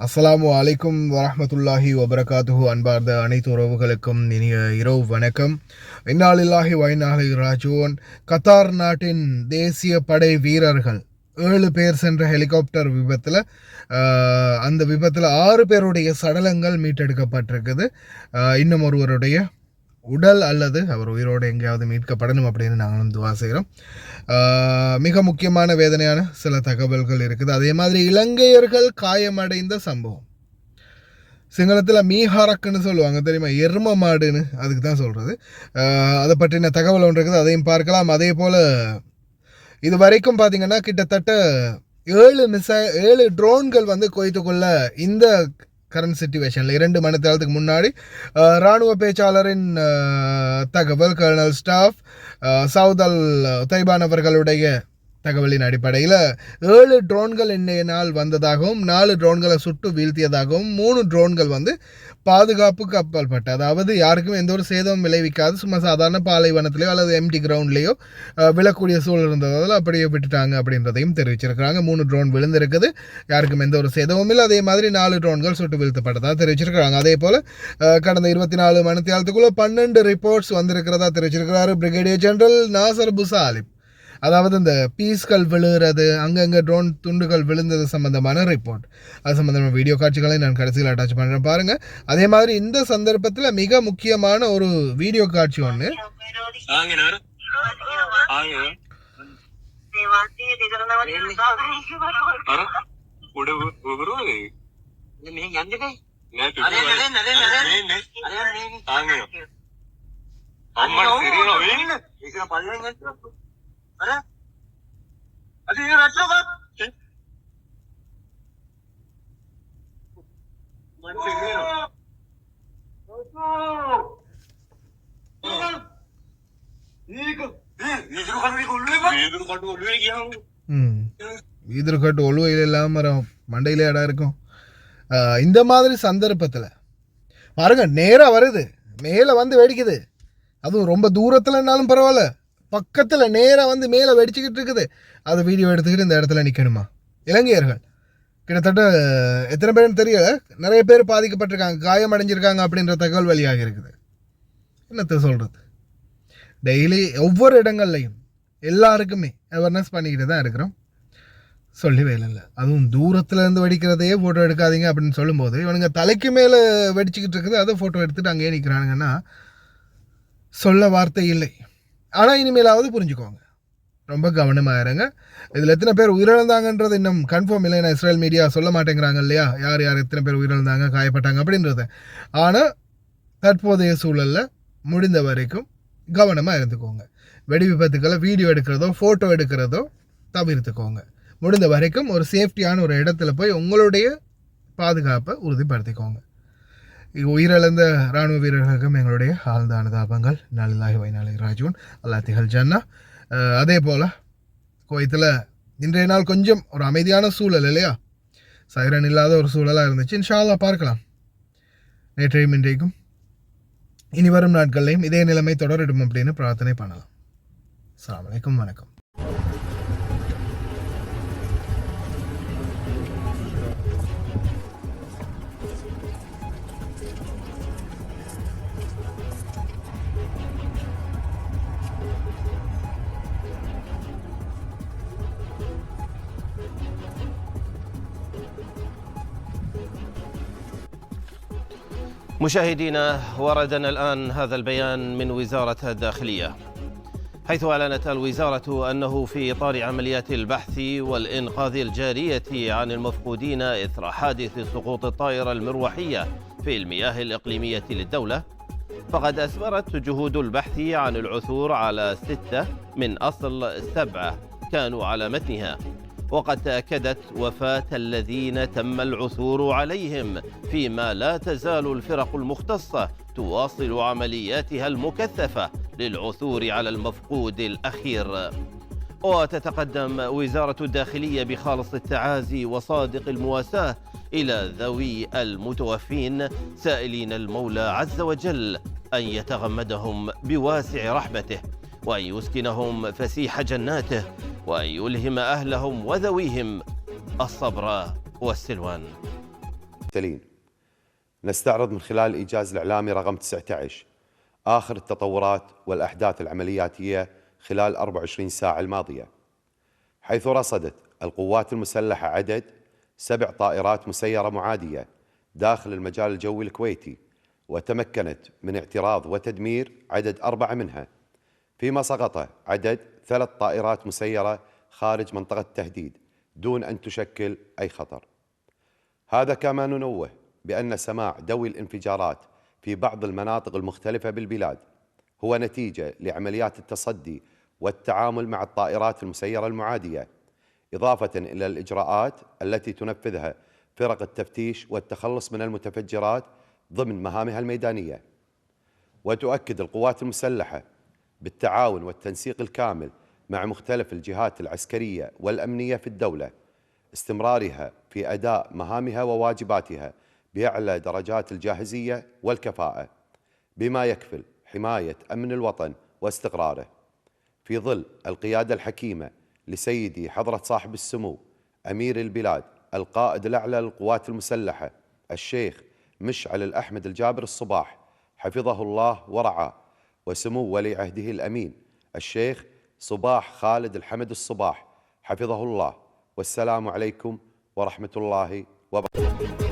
அஸ்ஸலாமு அலைக்கும் வரஹ்மத்துல்லாஹி வபரகாத்துஹு. அன்பார்ந்த அனைத்து உறவுகளுக்கும் இனிய இரவு வணக்கம். இன்னா லில்லாஹி வ இன்னா இலைஹி ராஜிஊன். கத்தார் நாட்டின் தேசிய படை வீரர்கள் 7 பேர் சென்ற ஹெலிகாப்டர் விபத்தில் அந்த விபத்தில் 6 பேருடைய சடலங்கள் மீட்டெடுக்கப்பட்டிருக்குது. இன்னும் ஒருவருடைய உடல் அல்லது அவர் உயிரோடு எங்கேயாவது மீட்கப்படணும் அப்படின்னு நாங்களும் துவா செய்கிறோம். மிக முக்கியமான வேதனையான சில தகவல்கள் இருக்குது. அதே மாதிரி இலங்கையர்கள் காயமடைந்த சம்பவம். சிங்களத்தில் மீஹாரக்குன்னு சொல்லுவாங்க, தெரியுமா? எரும மாடுன்னு, அதுக்கு தான் சொல்கிறது. அதை பற்றின தகவல் ஒன்று இருக்குது, அதையும் பார்க்கலாம். அதே போல் இது வரைக்கும் பார்த்திங்கன்னா கிட்டத்தட்ட 7 ட்ரோன்கள் வந்து குவைத்துக்குள்ள இந்த கரண்ட் சிச்சுவேஷனில் 2 மணி நேரத்துக்கு முன்னாடி இராணுவ பேச்சாளரின் தகவல், கர்னல் ஸ்டாஃப் சவுத் அல் தைபான் அவர்களுடைய தகவலின் அடிப்படையில் 7 ட்ரோன்கள் இன்றைய நாள் வந்ததாகவும் 4 ட்ரோன்களை சுட்டு வீழ்த்தியதாகவும் 3 ட்ரோன்கள் வந்து பாதுகாப்பு கப்பல் பட்டு, அதாவது யாருக்கும் எந்த ஒரு சேதமும் விளைவிக்காது, சும்மா சாதாரண பாலைவனத்திலேயோ அல்லது எம்டி கிரவுண்ட்லேயோ விழக்கூடிய சூழல் இருந்ததால் அப்படியே விட்டுட்டாங்க அப்படின்றதையும் தெரிவிச்சிருக்கிறாங்க. 3 ட்ரோன் விழுந்திருக்குது, யாருக்கும் எந்த ஒரு சேதமும் இல்லை. அதே மாதிரி 4 ட்ரோன்கள் சுட்டு வீழ்த்தப்பட்டதாக தெரிவிச்சிருக்கிறாங்க. அதே போல் கடந்த 24 மணி நேரத்துக்குள்ளே 12 ரிப்போர்ட்ஸ் வந்திருக்கிறதா தெரிவிச்சிருக்கிறாரு பிரிகேடியர் ஜெனரல் நாசர் புசாலிப். அதாவது இந்த பீஸ்கள் விழுகிறது, அங்கங்கே ட்ரோன் துண்டுகள் விழுந்தது சம்பந்தமான ரிப்போர்ட், அது சம்பந்தமான வீடியோ காட்சிகளை நான் கடைசியில் அட்டாச் பண்ணுறேன் பாருங்கள். அதே மாதிரி இந்த சந்தர்ப்பத்தில் மிக முக்கியமான ஒரு வீடியோ காட்சி ஒன்று வீதர்கட்டு ஒழுவையில் இல்லாமல் மண்டையிலே இடம் இருக்கும். இந்த மாதிரி சந்தர்ப்பத்தில் பாருங்க, நேராக வருது, மேலே வந்து வெடிக்குது, அதுவும் ரொம்ப தூரத்துலனாலும் பரவாயில்ல, பக்கத்தில் நேராக வந்து மேலே வெடிச்சுக்கிட்டு இருக்குது. அதை வீடியோ எடுத்துக்கிட்டு இந்த இடத்துல நிற்கணுமா? இலங்கையர்கள் கிட்டத்தட்ட எத்தனை பேருன்னு தெரியல, நிறைய பேர் பாதிக்கப்பட்டிருக்காங்க, காயமடைஞ்சிருக்காங்க அப்படின்ற தகவல் வெளியாக இருக்குது. என்னத்தை சொல்கிறது, டெய்லி ஒவ்வொரு இடங்கள்லையும் எல்லாருக்குமே அவேர்னஸ் பண்ணிக்கிட்டு தான் இருக்கிறோம், சொல்லி வேலை இல்லை. அதுவும் தூரத்தில் இருந்து வெடிக்கிறதையே ஃபோட்டோ எடுக்காதீங்க அப்படின்னு சொல்லும்போது இவனுங்க தலைக்கு மேலே வெடிச்சிக்கிட்டு இருக்குது, அதை ஃபோட்டோ எடுத்துகிட்டு அங்கேயே நிற்கிறானுங்கன்னா சொல்ல வார்த்தை இல்லை. ஆனால் இனிமேலாவது புரிஞ்சுக்கோங்க, ரொம்ப கவனமாக இருங்க. இதில் எத்தனை பேர் உயிரிழந்தாங்கன்றது இன்னும் கன்ஃபார்ம் இல்லை, ஏன்னா இஸ்ரேல் மீடியா சொல்ல மாட்டேங்கிறாங்க இல்லையா, யார் யார் எத்தனை பேர் உயிரிழந்தாங்க, காயப்பட்டாங்க அப்படின்றத. ஆனால் தற்போதைய சூழலில் முடிந்த வரைக்கும் கவனமாக இருந்துக்கோங்க. வெடி விபத்துக்களை வீடியோ எடுக்கிறதோ ஃபோட்டோ எடுக்கிறதோ தவிர்த்துக்கோங்க. முடிந்த வரைக்கும் ஒரு சேஃப்டியான ஒரு இடத்துல போய் உங்களுடைய பாதுகாப்பை உறுதிப்படுத்திக்கோங்க. உயிரிழந்த இராணுவ வீரர்களுக்கும் எங்களுடைய ஆழ்ந்த அனுதாபங்கள். இன்னா லில்லாஹி வ இன்னா இலைஹி ராஜிஊன். அல்லாஹ் திகழ் ஜன்னா. அதே போல் குவைத்தில் இன்றைய நாள் கொஞ்சம் ஒரு அமைதியான சூழல் இல்லையா, சைரன் இல்லாத ஒரு சூழலாக இருந்துச்சு. இன்ஷா அல்லாஹ் பார்க்கலாம், நேற்றையும் இன்றைக்கும் இனி வரும் நாட்கள்லையும் இதே நிலைமை தொடரட்டும் அப்படின்னு பிரார்த்தனை பண்ணலாம். அஸ்ஸலாமு அலைக்கும், வணக்கம். مشاهدينا، وردنا الآن هذا البيان من وزارة الداخلية، حيث أعلنت الوزارة أنه في إطار عمليات البحث والإنقاذ الجارية عن المفقودين إثر حادث سقوط الطائرة المروحية في المياه الإقليمية للدولة، فقد أسفرت جهود البحث عن العثور على 6 من أصل 7 كانوا على متنها، وقد تأكدت وفاة الذين تم العثور عليهم، فيما لا تزال الفرق المختصة تواصل عملياتها المكثفة للعثور على المفقود الأخير. وتتقدم وزارة الداخلية بخالص التعازي وصادق المواساة إلى ذوي المتوفين، سائلين المولى عز وجل أن يتغمدهم بواسع رحمته، وأن يسكنهم فسيح جناته، وأن يلهم أهلهم وذويهم الصبر والسلوان. المقتلين. نستعرض من خلال الإيجاز الإعلامي رقم 19 آخر التطورات والأحداث العملياتية خلال 24 ساعة الماضية، حيث رصدت القوات المسلحة عدد 7 طائرات مسيرة معادية داخل المجال الجوي الكويتي، وتمكنت من اعتراض وتدمير عدد 4 منها، فيما سقط عدد 3 طائرات مسيرة خارج منطقة التهديد دون أن تشكل أي خطر. هذا كما ننوه بأن سماع دوي الانفجارات في بعض المناطق المختلفة بالبلاد هو نتيجة لعمليات التصدي والتعامل مع الطائرات المسيرة المعادية، إضافة إلى الإجراءات التي تنفذها فرق التفتيش والتخلص من المتفجرات ضمن مهامها الميدانية. وتؤكد القوات المسلحة بالتعاون والتنسيق الكامل مع مختلف الجهات العسكرية والأمنية في الدولة استمرارها في أداء مهامها وواجباتها بأعلى درجات الجاهزية والكفاءة، بما يكفل حماية أمن الوطن واستقراره، في ظل القيادة الحكيمة لسيدي حضرة صاحب السمو أمير البلاد القائد الأعلى للقوات المسلحة الشيخ مشعل الأحمد الجابر الصباح حفظه الله ورعاه، وسمو ولي عهده الأمين الشيخ صباح خالد الحمد الصباح حفظه الله. والسلام عليكم ورحمة الله وبركاته.